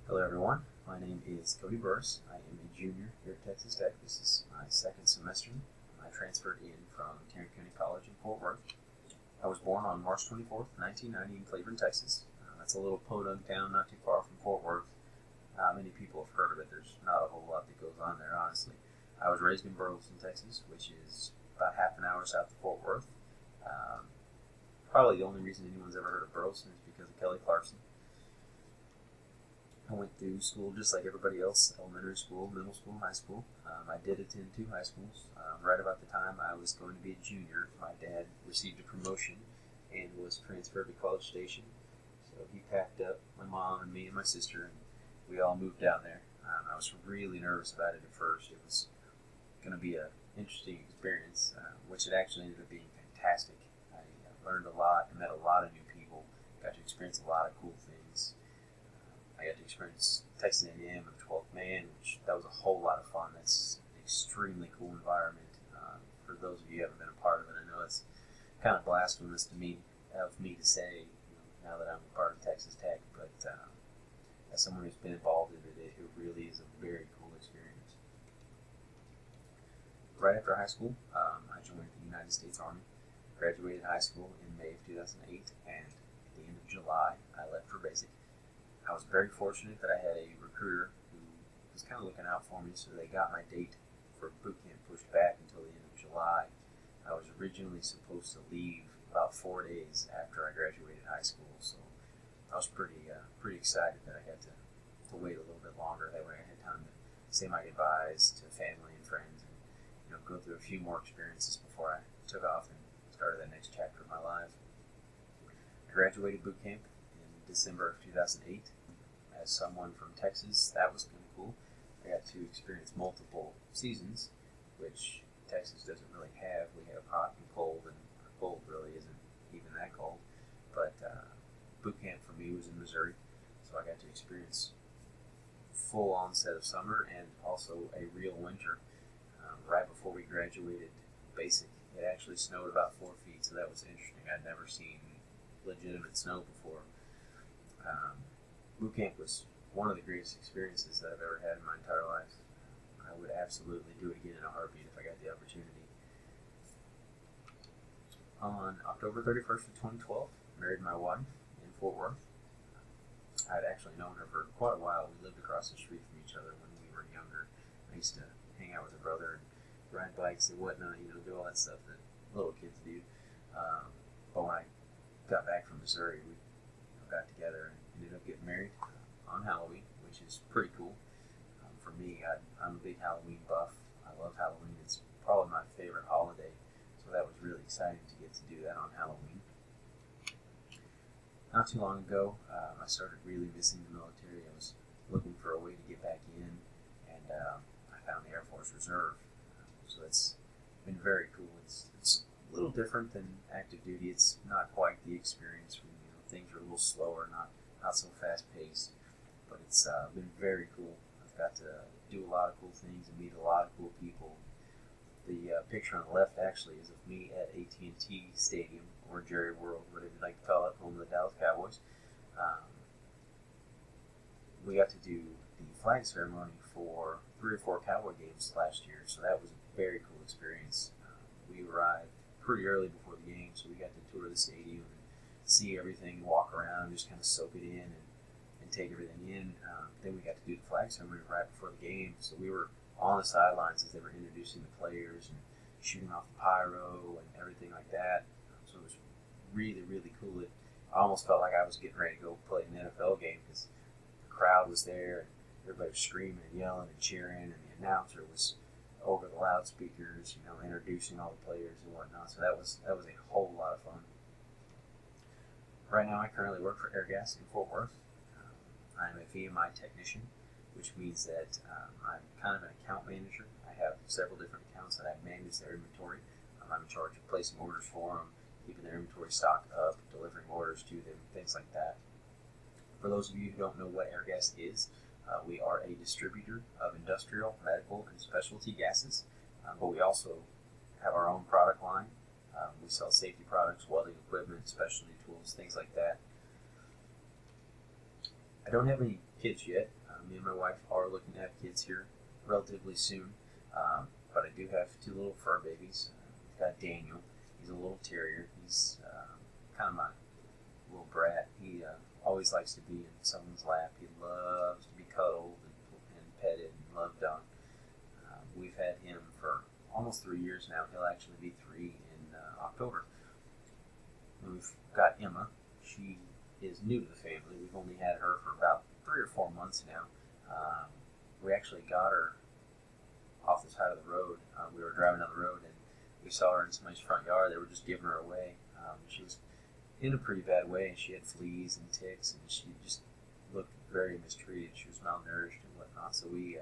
Hello everyone, my name is Cody Burris. I am a junior here at Texas Tech. This is my second semester. I transferred in from Tarrant County College in Fort Worth. I was born on March 24th, 1990 in Cleburne, Texas. That's a little podunk town not too far from Fort Worth. Many people have heard of it. There's not a whole lot that goes on there, honestly. I was raised in Burleson, Texas, which is about half an hour south of Fort Worth. Probably the only reason anyone's ever heard of Burleson is because of Kelly Clarkson. I went through school just like everybody else, elementary school, middle school, high school. I did attend two high schools. Right about the time I was going to be a junior, my dad received a promotion and was transferred to College Station. So he packed up my mom and me and my sister, and we all moved down there. I was really nervous about it at first. It was going to be an interesting experience, which it actually ended up being fantastic. I learned a lot, I met a lot of new people, got to experience a lot of cool things. I got to experience Texas A&M and the 12th Man, which that was a whole lot of fun. That's an extremely cool environment. For those of you who haven't been a part of it, I know it's kind of blasphemous to me to say, now that I'm a part of Texas Tech, but as someone who's been involved in it, it really is a very cool experience. Right after high school, I joined the United States Army, graduated high school in May of 2008, and at the end of July, I left for basic. I was very fortunate that I had a recruiter who was kind of looking out for me, so they got my date for boot camp pushed back until the end of July. I was originally supposed to leave about 4 days after I graduated high school, so I was pretty excited that I had to wait a little bit longer. That way I had time to say my goodbyes to family and friends and go through a few more experiences before I took off and started the next chapter of my life. I graduated boot camp in December of 2008. As someone from Texas, that was kind of cool. I got to experience multiple seasons, which Texas doesn't really have. We have hot and cold, and cold really isn't even that cold. But boot camp for me was in Missouri, so I got to experience full onset of summer and also a real winter. Right before we graduated basic, it actually snowed about 4 feet, so that was interesting. I'd never seen legitimate snow before. Boot camp was one of the greatest experiences that I've ever had in my entire life. I would absolutely do it again in a heartbeat if I got the opportunity. On October 31st of 2012, I married my wife in Fort Worth. I'd actually known her for quite a while. We lived across the street from each other when we were younger. I used to hang out with her brother and ride bikes and whatnot, do all that stuff that little kids do. But when I got back from Missouri, we got together and ended up getting married on Halloween, which is pretty cool. For me, I'm a big Halloween buff. I love Halloween. It's probably my favorite holiday, so that was really exciting to get to do that on Halloween. Not too long ago, I started really missing the military. I was looking for a way to get back in, and I found the Air Force Reserve. So it's been very cool. It's a little different than active duty. It's not quite the experience. Things are a little slower, not so fast paced, but it's been very cool. I've got to do a lot of cool things and meet a lot of cool people. The picture on the left actually is of me at AT&T Stadium, or Jerry World, whatever you'd like to call it, home of the Dallas Cowboys. We got to do the flag ceremony for 3 or 4 Cowboy games last year, so that was a very cool experience. We arrived pretty early before the game, so we got to tour the stadium and see everything, walk around, just kind of soak it in and take everything in. Then we got to do the flag ceremony right before the game, so we were on the sidelines as they were introducing the players and shooting off the pyro and everything like that. So it was really, really cool. It almost felt like I was getting ready to go play an NFL game because the crowd was there and everybody was screaming and yelling and cheering, and the announcer was over the loudspeakers, introducing all the players and whatnot. So that was a whole lot of fun. Right now, I currently work for Airgas in Fort Worth. I'm a VMI technician, which means that I'm kind of an account manager. I have several different accounts that I manage their inventory. I'm in charge of placing orders for them, keeping their inventory stocked up, delivering orders to them, things like that. For those of you who don't know what Airgas is, we are a distributor of industrial, medical, and specialty gases, but we also have our own product line. We sell safety products, welding equipment, specialty tools, things like that. I don't have any kids yet. Me and my wife are looking to have kids here relatively soon, but I do have two little fur babies. I've got Daniel. He's a little terrier. He's kind of my little brat. He always likes to be in someone's lap. He loves to be cuddled and petted and loved on. We've had him for almost 3 years now. He'll actually be 3 in October. And we've got Emma. She is new to the family. We've only had her for about 3 or 4 months now. We actually got her off the side of the road. We were driving down the road and we saw her in somebody's front yard. They were just giving her away. She was in a pretty bad way. She had fleas and ticks, and she just looked very mistreated. She was malnourished and whatnot. So we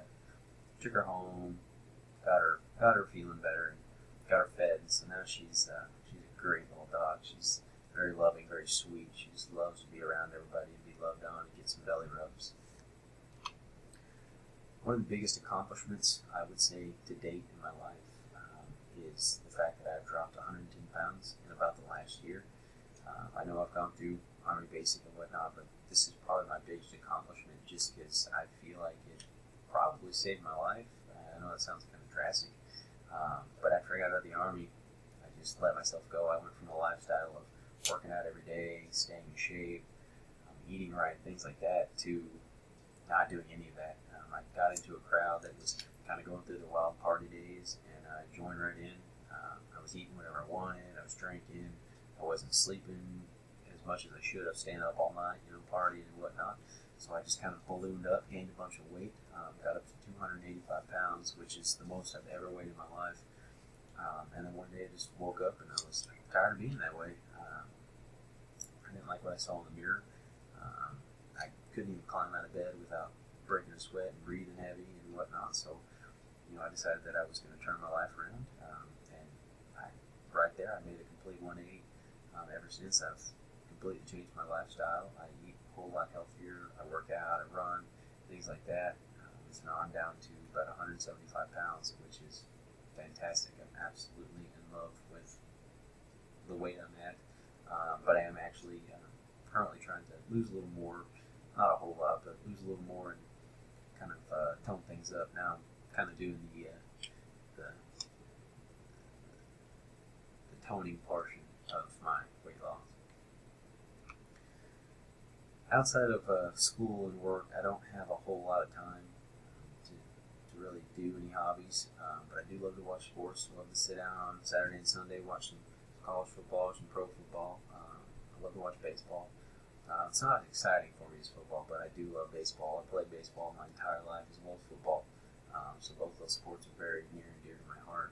took her home, got her feeling better, and got her fed. And so now she's a great little dog. She's very loving, very sweet. She just loves to be around everybody and be loved on and get some belly rubs. One of the biggest accomplishments, I would say, to date in my life is the fact that I've dropped 110 pounds in about the last year. I know I've gone through Army Basic and whatnot, but this is probably my biggest accomplishment just because I feel like it probably saved my life. I know that sounds kind of drastic, but after I got out of the Army, I just let myself go. I went from a lifestyle of working out every day, staying in shape, eating right, things like that, to not doing any of that. I got into a crowd that was kind of going through the wild party days, and I joined right in. I was eating whatever I wanted. I was drinking. I wasn't sleeping as much as I should. I was staying up all night, partying and whatnot. So I just kind of ballooned up, gained a bunch of weight, got up to 285 pounds, which is the most I've ever weighed in my life. And then one day I just woke up and I was tired of being that way. I didn't like what I saw in the mirror. I couldn't even climb out of bed without breaking a sweat and breathing heavy and whatnot. So, I decided that I was going to turn my life around. And right there, I made a complete 180. Ever since, I've completely changed my lifestyle. I eat a whole lot healthier. I work out, I run, things like that. So now I'm down to about 175 pounds, which is fantastic. I'm absolutely in love with the weight I'm at. But I am actually currently trying to lose a little more, not a whole lot, but lose a little more and kind of tone things up. Now I'm kind of doing the toning portion of my weight loss. Outside of school and work, I don't have a whole lot of time to really do any hobbies, but I do love to watch sports. I love to sit down on Saturday and Sunday, watch some college football, some pro football. I love to watch baseball. It's not as exciting for me as football, but I do love baseball. I played baseball my entire life as well as football, so both those sports are very near and dear to my heart.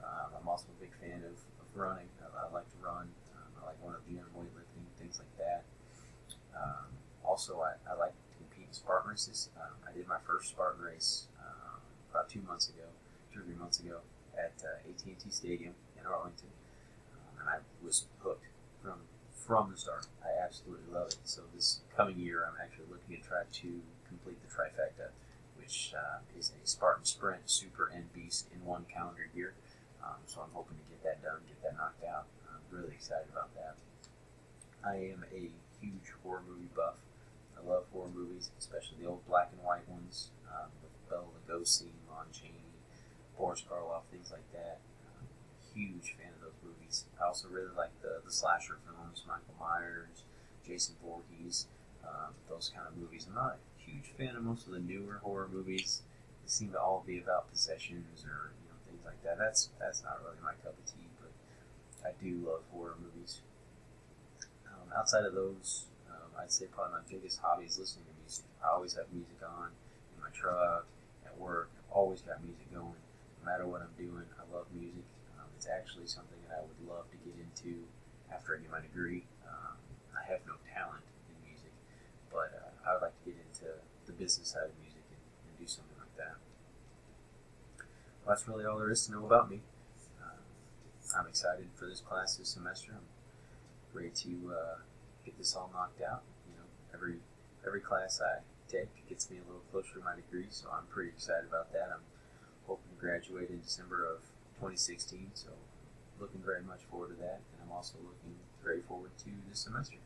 I'm also a big fan of running. I like to run. I like going to the gym, weightlifting, things like that. Also, I like to compete in Spartan races. I did my first Spartan race about 2 or 3 months ago at AT&T Stadium in Arlington, and I was hooked from the start. I absolutely love it. So this coming year, I'm actually looking to try to complete the trifecta, which is a Spartan Sprint, Super, and Beast in one calendar year. So I'm hoping to get that done, get that knocked out. I'm really excited about that. I am a huge horror movie buff. I love horror movies, especially the old black and white ones with Bela Lugosi, Lon Chaney, Boris Karloff, things like that. Huge fan of those movies. I also really like the slasher films, Michael Myers, Jason Voorhees, those kind of movies. I'm not a huge fan of most of the newer horror movies. They seem to all be about possessions or things like that. That's not really my cup of tea, but I do love horror movies. Outside of those, I'd say probably my biggest hobby is listening to music. I always have music on in my truck, at work. I've always got music going. No matter what I'm doing, I love music. It's actually something that I would love to get into after I get my degree. I have no talent in music, but I would like to get into the business side of music and do something like that. Well, that's really all there is to know about me. I'm excited for this class this semester. I'm ready to get this all knocked out. Every class I take gets me a little closer to my degree, so I'm pretty excited about that. I'm hoping to graduate in December of 2016, so looking very much forward to that, and I'm also looking very forward to this semester.